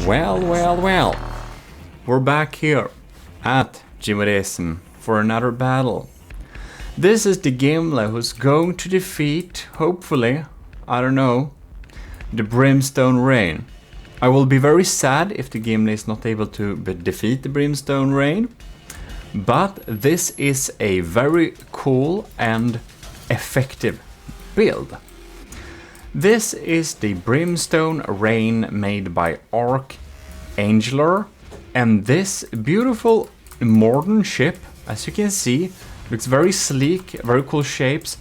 Well. We're back here at Gmodism for another battle. This is the Gimle who's going to defeat, hopefully, I don't know, the Brimstone Rain. I will be very sad if the Gimle is not able to defeat the Brimstone Rain, but this is a very cool and effective build. This is the Brimstone Rain made by Archangel, and this beautiful modern ship, as you can see, looks very sleek, very cool shapes.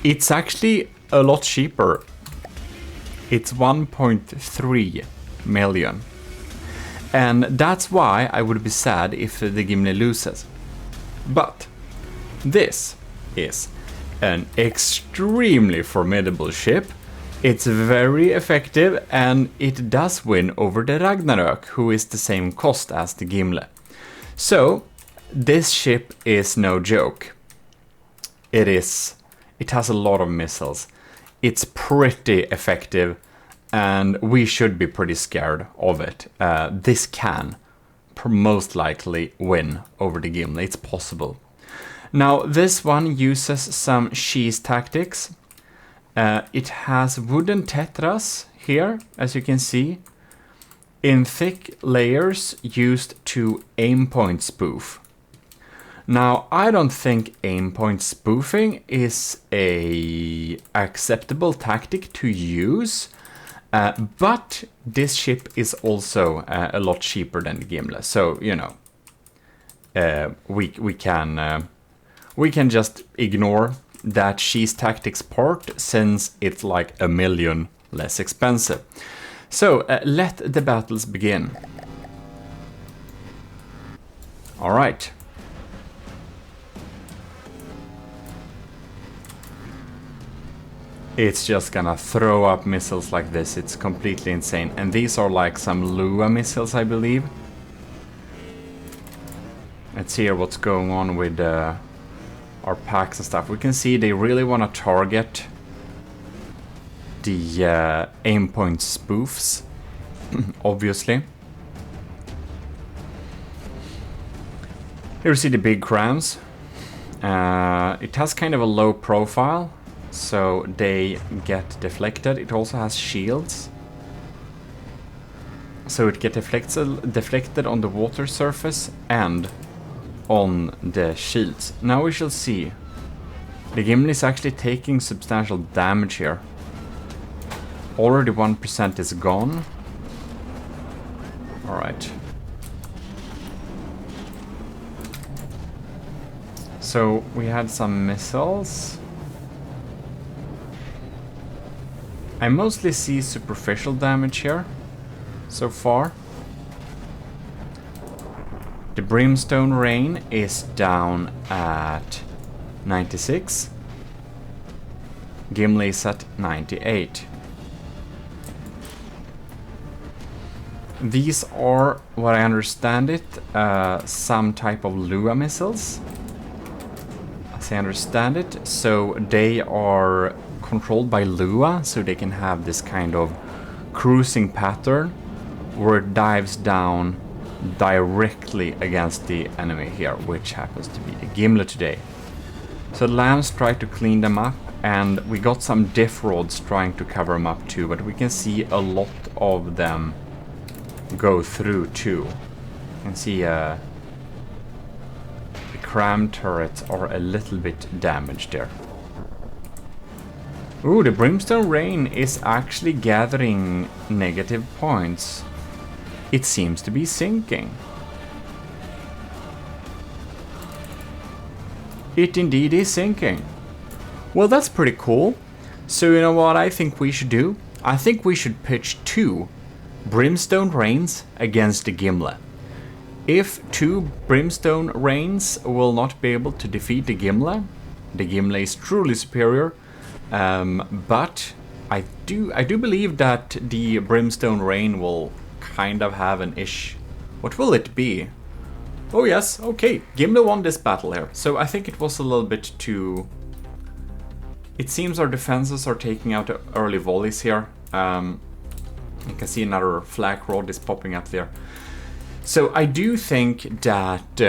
It's actually a lot cheaper. It's 1.3 million. And that's why I would be sad if the Gimle loses. But this is an extremely formidable ship. It's very effective and it does win over the Ragnarök, who is the same cost as the Gimle. So this ship is no joke. It has a lot of missiles. It's pretty effective and we should be pretty scared of it. This can most likely win over the Gimle. It's possible. Now this one uses some cheese tactics. It has wooden tetras here, as you can see, in thick layers used to aim point spoof. Now I don't think aim point spoofing is a acceptable tactic to use, but this ship is also a lot cheaper than the Gimle, so you know, we can just ignore that cheese tactics part since it's like $1 million less expensive. So let the battles begin. All right. It's just gonna throw up missiles like this. It's completely insane. And these are like some Lua missiles, I believe. Let's hear what's going on with our packs and stuff. We can see they really want to target the aim point spoofs, obviously. Here we see the big crowns. It has kind of a low profile, so they get deflected. It also has shields, so it gets deflected on the water surface and on the shields. Now we shall see. The Gimle is actually taking substantial damage here. Already 1% is gone. Alright. So we had some missiles. I mostly see superficial damage here so far. The Brimstone Rain is down at 96. Gimle is at 98. These are, what I understand it, some type of Lua missiles, as I understand it. So they are controlled by Lua, so they can have this kind of cruising pattern where it dives down directly against the enemy here, which happens to be the Gimle today. So Lambs try to clean them up, and we got some diff rods trying to cover them up too, but we can see a lot of them go through too. You can see the cram turrets are a little bit damaged there. Ooh, the Brimstone Rain is actually gathering negative points. It seems to be sinking. It indeed is sinking. Well, that's pretty cool. So you know what I think we should do? I think we should pitch 2 Brimstone Rains against the Gimle. If 2 Brimstone Rains will not be able to defeat the Gimle is truly superior. But I do believe that the Brimstone Rain will kind of have an ish. What will it be? Oh yes, okay, Gimle won this battle here. So I think it was a little bit too... It seems our defenses are taking out early volleys here. You can see another flak rod is popping up there. So I do think that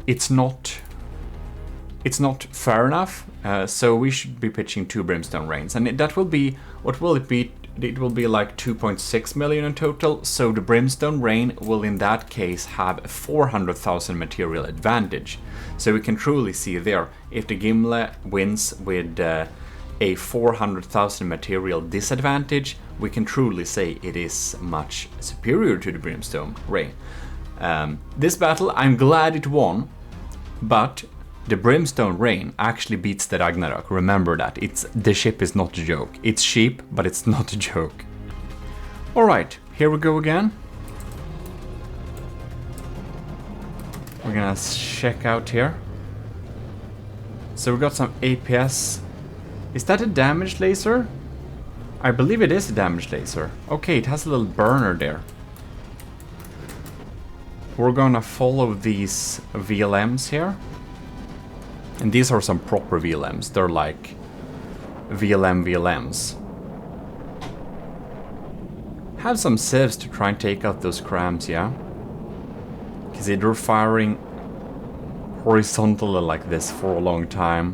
it's not fair enough. So we should be pitching 2 Brimstone Rains, and that will be, what will it be? It will be like 2.6 million in total. So the Brimstone Rain will in that case have a 400,000 material advantage. So we can truly see there, if the Gimle wins with a 400,000 material disadvantage, we can truly say it is much superior to the Brimstone Rain. This battle, I'm glad it won, but the Brimstone Rain actually beats the Ragnarök. Remember that. The ship is not a joke. It's cheap, but it's not a joke. Alright, here we go again. We're gonna check out here. So we got some APS. Is that a damage laser? I believe it is a damage laser. Okay, it has a little burner there. We're gonna follow these VLMs here. And these are some proper VLMs. They're like VLMs. Have some civs to try and take out those crams, yeah? Because they're firing horizontally like this for a long time.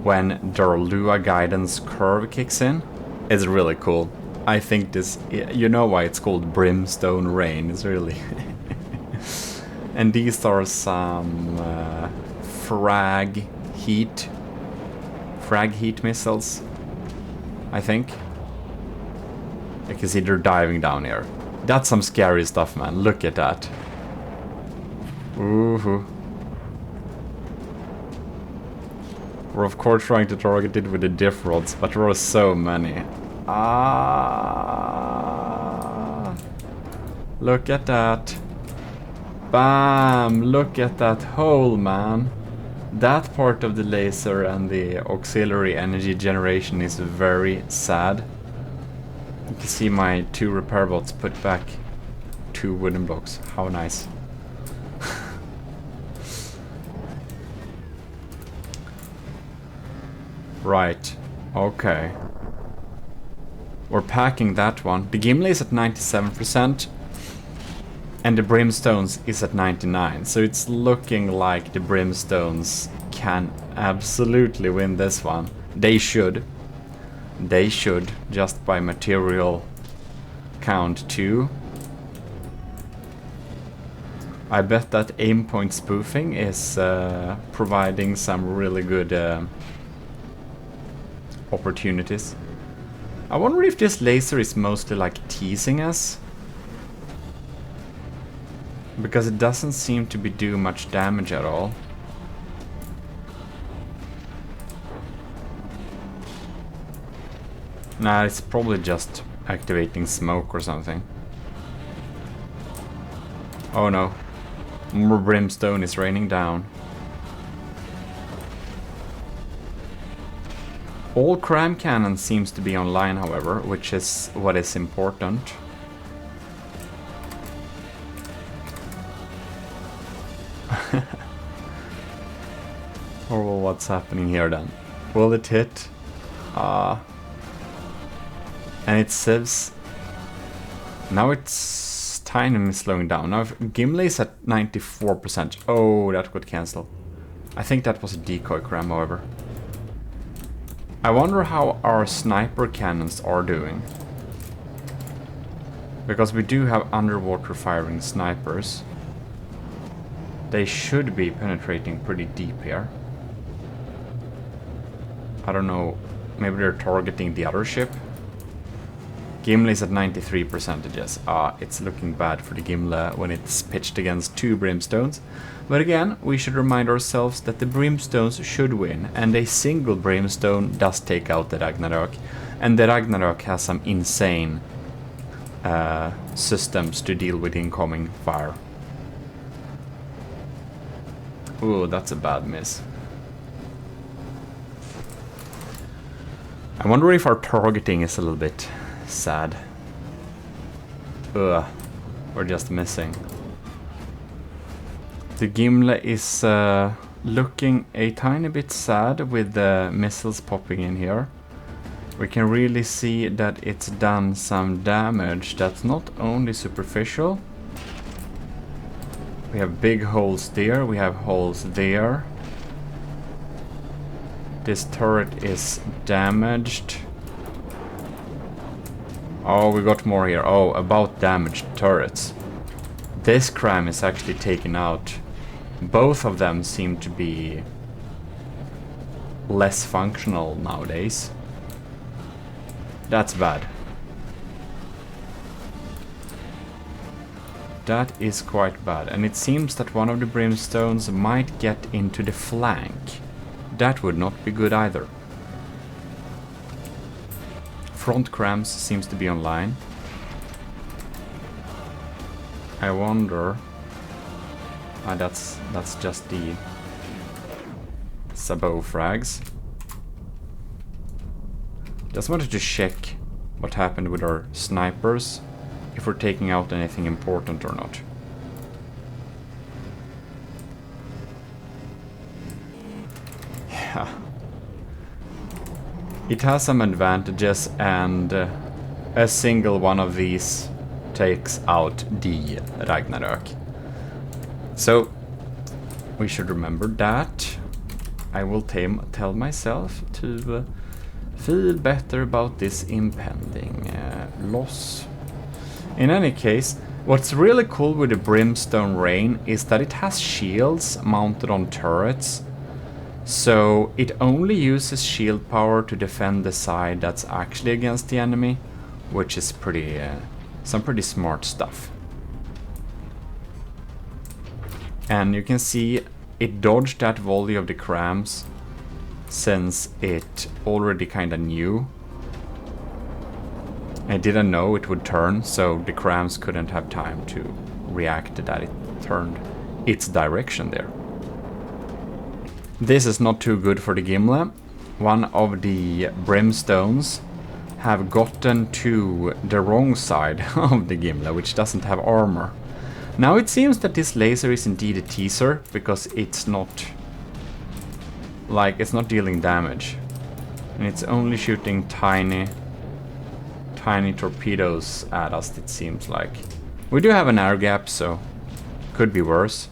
When their Lua guidance curve kicks in, it's really cool. I think this, you know why it's called Brimstone Rain, it's really... And these are some frag heat missiles, I think. You can see they're diving down here. That's some scary stuff, man. Look at that. Ooh. We're of course trying to target it with the diff rods, but there are so many. Look at that. Bam! Look at that hole, man. That part of the laser and the auxiliary energy generation is very sad. You can see my 2 repair bots put back 2 wooden blocks. How nice. Right. Okay. We're packing that one. The Gimle is at 97%. And the Brimstones is at 99%. So it's looking like the Brimstones can absolutely win this one. They should. They should, just by material count too. I bet that aim point spoofing is providing some really good opportunities. I wonder if this laser is mostly like teasing us. Because it doesn't seem to be doing much damage at all. Nah, it's probably just activating smoke or something. Oh no. More brimstone is raining down. All cram cannon seems to be online, however, which is what is important. Or well, what's happening here then? Will it hit? And it says... Now it's tiny slowing down. Now if Gimle is at 94%. Oh, that got cancelled. I think that was a decoy cram, however. I wonder how our sniper cannons are doing. Because we do have underwater firing snipers. They should be penetrating pretty deep here. I don't know, maybe they're targeting the other ship. Gimle is at 93%. It's looking bad for the Gimle when it's pitched against 2 Brimstones. But again, we should remind ourselves that the Brimstones should win, and a single Brimstone does take out the Ragnarök. And the Ragnarök has some insane systems to deal with incoming fire. Ooh, that's a bad miss. I wonder if our targeting is a little bit sad. Ugh, we're just missing. The Gimle is looking a tiny bit sad with the missiles popping in here. we can really see that it's done some damage that's not only superficial. We have big holes there, we have holes there. This turret is damaged. Oh, we got more here. Oh, about damaged turrets. This cram is actually taken out. Both of them seem to be less functional nowadays. That's bad. That is quite bad. And it seems that one of the brimstones might get into the flank. That would not be good either. Front crams seems to be online. I wonder... that's just the sabot frags. Just wanted to check what happened with our snipers, if we're taking out anything important or not. Yeah. It has some advantages, and a single one of these takes out the ragnarök. So, we should remember that. I will tell myself to feel better about this impending loss. In any case, what's really cool with the Brimstone Rain is that it has shields mounted on turrets. So it only uses shield power to defend the side that's actually against the enemy, which is some pretty smart stuff. And you can see it dodged that volley of the crams since it already kinda knew. I didn't know it would turn, so the crams couldn't have time to react to that it turned its direction there. This is not too good for the Gimle. One of the brimstones have gotten to the wrong side of the Gimle, which doesn't have armor. Now it seems that this laser is indeed a teaser, because it's not dealing damage. And it's only shooting tiny torpedoes at us, it seems like. We do have an air gap, so could be worse.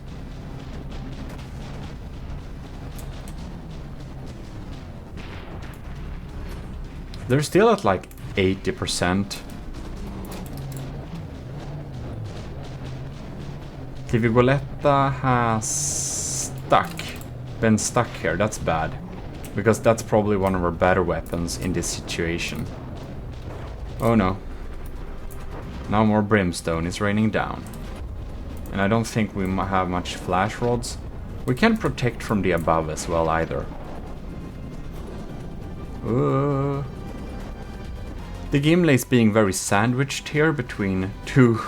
They're still at like 80%. Tivigoletta has been stuck here. That's bad, because that's probably one of our better weapons in this situation. Oh no. Now more brimstone is raining down. And I don't think we have much flash rods. We can't protect from the above as well either. The Gimle is being very sandwiched here between two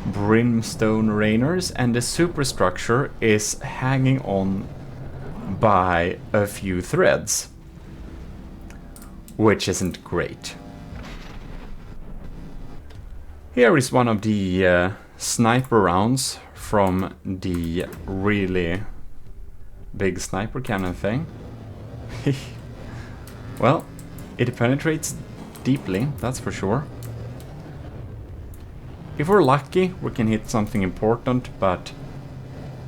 Brimstone Rainers, and the superstructure is hanging on by a few threads, which isn't great. Here is one of the sniper rounds from the really big sniper cannon thing. Well, it penetrates deeply, that's for sure. If we're lucky, we can hit something important, but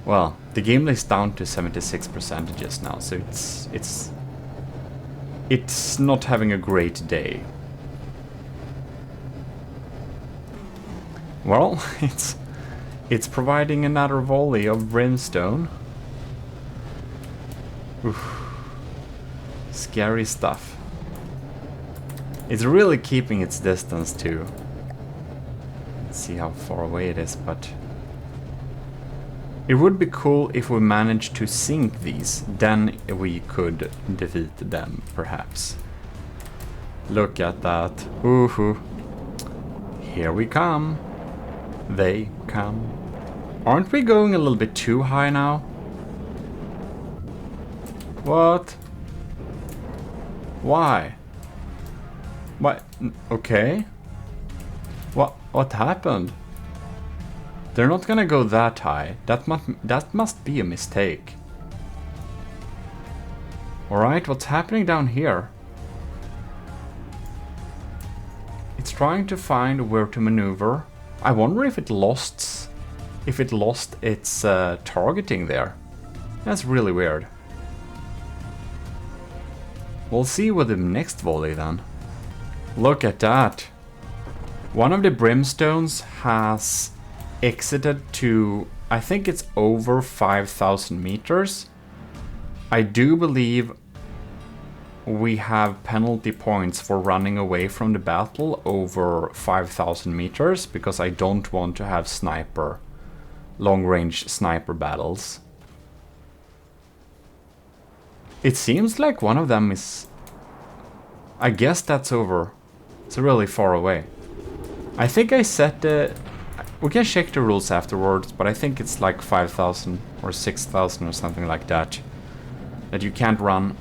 well, the Gimle is down to 76% now, so it's not having a great day. Well, it's providing another volley of brimstone. Oof. Scary stuff. It's really keeping its distance too. Let's see how far away it is, but it would be cool if we managed to sink these. Then we could defeat them, perhaps. Look at that. Ooh-hoo. Here we come. They come. Aren't we going a little bit too high now? What? Why? What? Okay. What happened? They're not gonna go that high. That must be a mistake. Alright, what's happening down here? trying to find where to maneuver. I wonder if it lost its targeting there. That's really weird. We'll see with the next volley then. Look at that. One of the brimstones has exited to, I think it's over 5,000 meters. I do believe we have penalty points for running away from the battle over 5,000 meters because I don't want to have long-range sniper battles. It seems like one of them is... I guess that's over. It's really far away. I think I set the... We can check the rules afterwards, but I think it's like 5,000 or 6,000 or something like that. That you can't run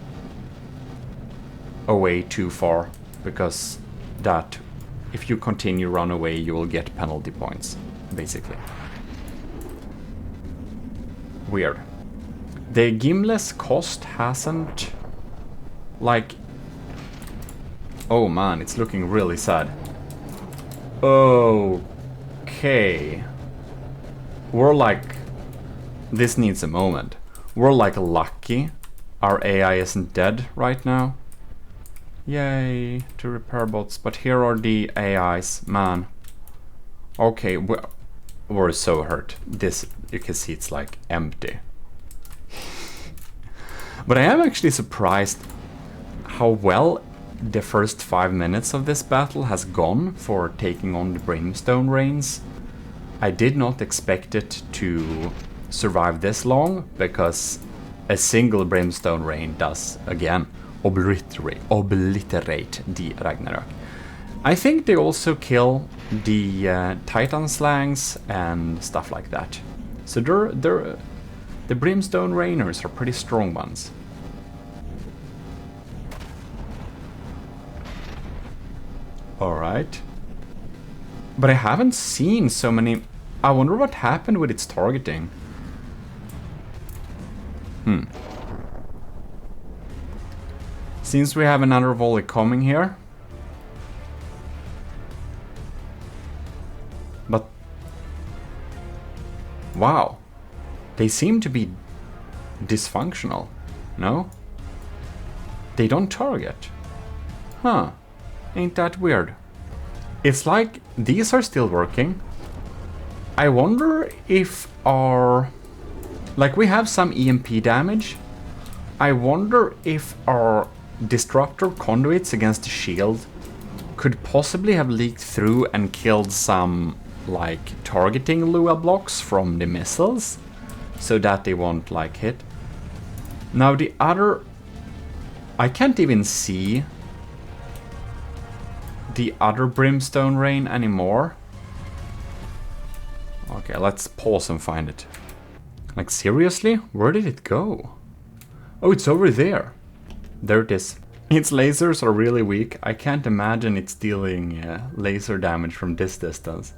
away too far, because that, if you continue run away, you will get penalty points, basically. Weird. The Gimle's cost hasn't, like... Oh man, it's looking really sad. Okay. We're like... This needs a moment. We're like lucky our AI isn't dead right now. Yay, to repair bots. But here are the AIs, man. Okay, we're so hurt. This, you can see it's like empty. But I am actually surprised how well the first 5 minutes of this battle has gone for taking on the Brimstone Rains. I did not expect it to survive this long, because a single Brimstone Rain does, again, obliterate the Ragnarök. I think they also kill the Titan slangs and stuff like that. So the Brimstone Rainers are pretty strong ones. Alright. But I haven't seen so many... I wonder what happened with its targeting. Since we have another volley coming here. But... Wow. They seem to be dysfunctional. No? They don't target. Huh. Ain't that weird? It's like these are still working. I wonder if our... Like, we have some EMP damage. I wonder if our disruptor conduits against the shield could possibly have leaked through and killed some, like, targeting Lua blocks from the missiles, so that they won't, like, hit. Now the other... I can't even see the other Brimstone Rain anymore. Okay, let's pause and find it. Like, seriously? Where did it go? Oh, it's over there. There it is. Its lasers are really weak. I can't imagine it's dealing laser damage from this distance.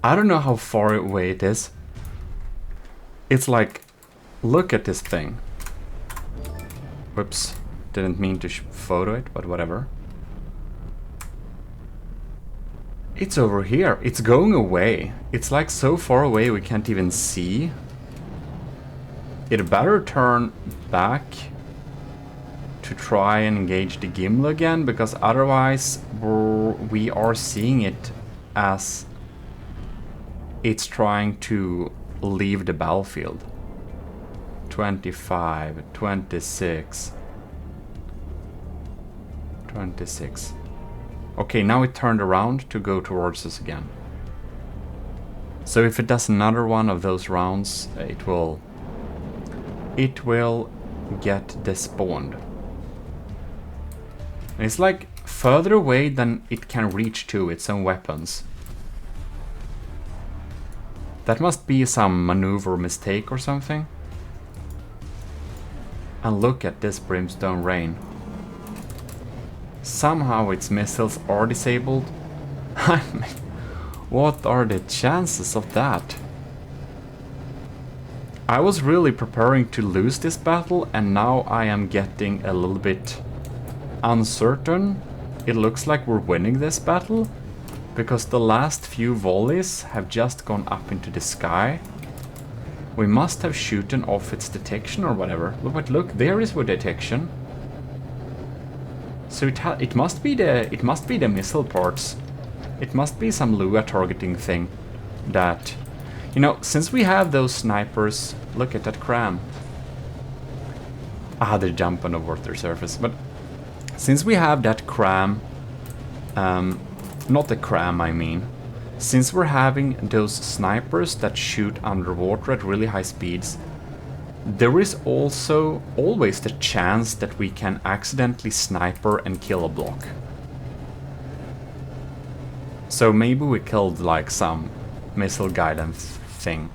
I don't know how far away it is. It's like, look at this thing. Whoops. Didn't mean to photo it, but whatever. It's over here. It's going away. It's like so far away we can't even see. It better turn back to try and engage the Gimle again, because otherwise we are seeing it as it's trying to leave the battlefield. 25, 26, 26. Okay, now it turned around to go towards us again. So if it does another one of those rounds, it will get despawned. It's like further away than it can reach to its own weapons. That must be some maneuver mistake or something. And look at this Brimstone Rain. Somehow its missiles are disabled. I mean, what are the chances of that? I was really preparing to lose this battle, and now I am getting a little bit uncertain. It looks like we're winning this battle, because the last few volleys have just gone up into the sky. We must have shooten off its detection or whatever. But look, there is our detection. So it must be the missile parts. It must be some Lua targeting thing that, you know, since we have those snipers. Look at that cram. Ah, they jump on the water surface. But since we have that cram, not the cram, I mean. Since we're having those snipers that shoot underwater at really high speeds, there is also always the chance that we can accidentally sniper and kill a block. So maybe we killed like some missile guidance thing.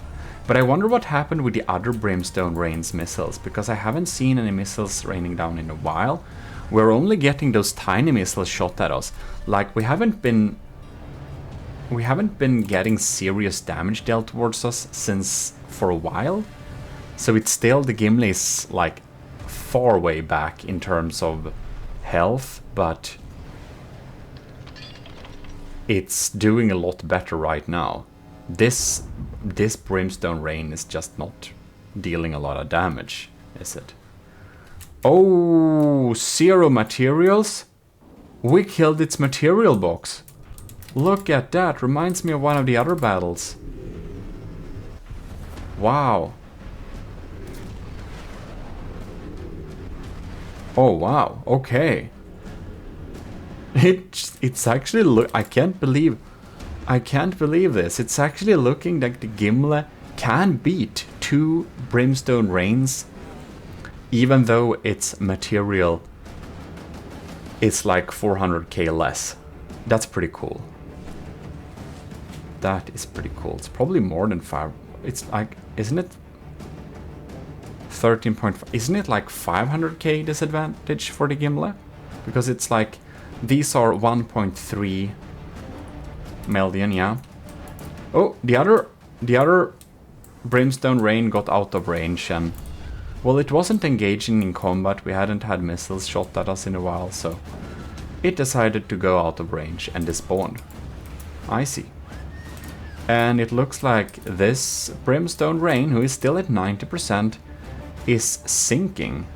But I wonder what happened with the other Brimstone Rain's missiles, because I haven't seen any missiles raining down in a while. We're only getting those tiny missiles shot at us. Like, we haven't been getting serious damage dealt towards us since for a while. So it's still, the Gimle is like far way back in terms of health, but it's doing a lot better right now. This Brimstone Rain is just not dealing a lot of damage, is it? Oh, 0 materials? We killed its material box. Look at that, reminds me of one of the other battles. Wow. Oh wow, okay. It's actually I can't believe this. It's actually looking like the Gimle can beat 2 Brimstone Rains, even though its material is like 400k less. That's pretty cool. That is pretty cool. It's probably more than 5. It's like, isn't it 13.5? Isn't it like 500k disadvantage for the Gimle? Because it's like, these are 1.3 million, yeah. Oh, the other Brimstone Rain got out of range, and well, it wasn't engaging in combat. We hadn't had missiles shot at us in a while, so it decided to go out of range and despawned. I see. And it looks like this Brimstone Rain, who is still at 90%, is sinking.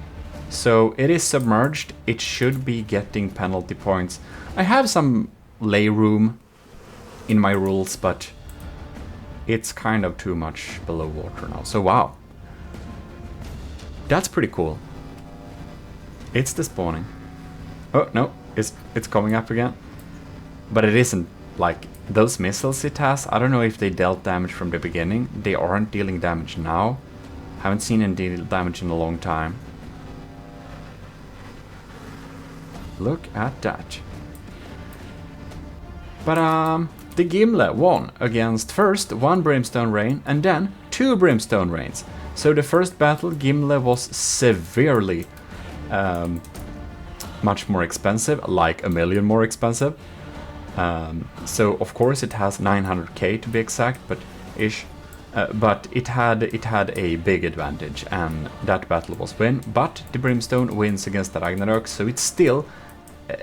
So it is submerged. It should be getting penalty points. I have some lay room in my rules, but it's kind of too much below water now. So wow. That's pretty cool. It's despawning. Oh no, it's coming up again. But it isn't like those missiles it has. I don't know if they dealt damage from the beginning. They aren't dealing damage now. Haven't seen any deal damage in a long time. Look at that. But the Gimle won against first 1 Brimstone Rain and then 2 Brimstone Rains. So the first battle, Gimle was severely much more expensive, like a million more expensive. So of course it has 900k to be exact, but ish. But it had a big advantage, and that battle was win. But the Brimstone wins against the Ragnarök, so it's still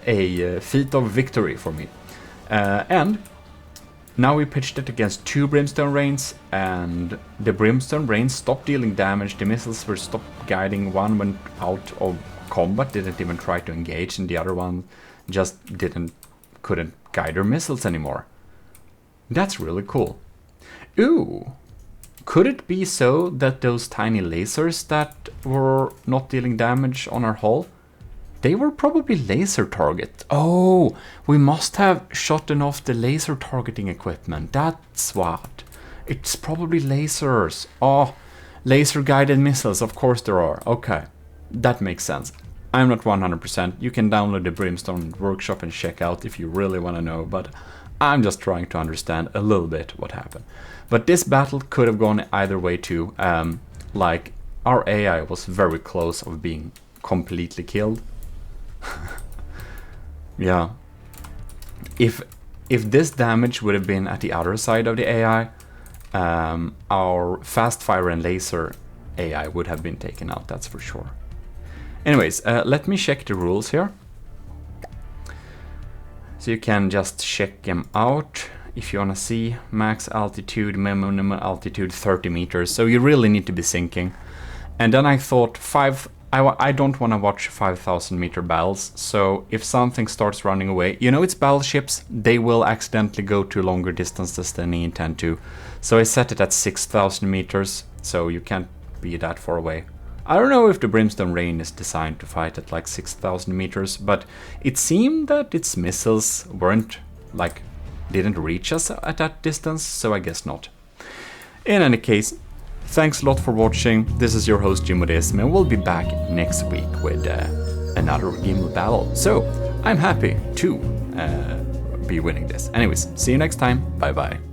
a feat of victory for me. And now we pitched it against 2 Brimstone Rains, and the Brimstone Rains stopped dealing damage. The missiles were stopped guiding. One went out of combat, didn't even try to engage, and the other one just couldn't guide their missiles anymore. That's really cool. Ooh, could it be so that those tiny lasers that were not dealing damage on our hull, they were probably laser target? Oh, we must have shot off the laser targeting equipment. That's what. It's probably lasers. Oh, laser guided missiles. Of course there are. Okay, that makes sense. I'm not 100%. You can download the Brimstone workshop and check out if you really want to know, but I'm just trying to understand a little bit what happened. But this battle could have gone either way too. Like, our AI was very close of being completely killed. Yeah. If this damage would have been at the other side of the AI, our fast fire and laser AI would have been taken out, that's for sure. Anyways, let me check the rules here. So you can just check them out if you wanna see. Max altitude, minimum altitude 30 meters. So you really need to be sinking. And then I thought I don't want to watch 5,000 meter battles, so if something starts running away, you know it's battleships, they will accidentally go to longer distances than they intend to. So I set it at 6,000 meters, so you can't be that far away. I don't know if the Brimstone Rain is designed to fight at like 6,000 meters, but it seemed that its missiles didn't reach us at that distance, so I guess not. In any case, thanks a lot for watching. This is your host Gmodism, and we'll be back next week with another Gimle battle. So I'm happy to be winning this. Anyways, see you next time. Bye bye.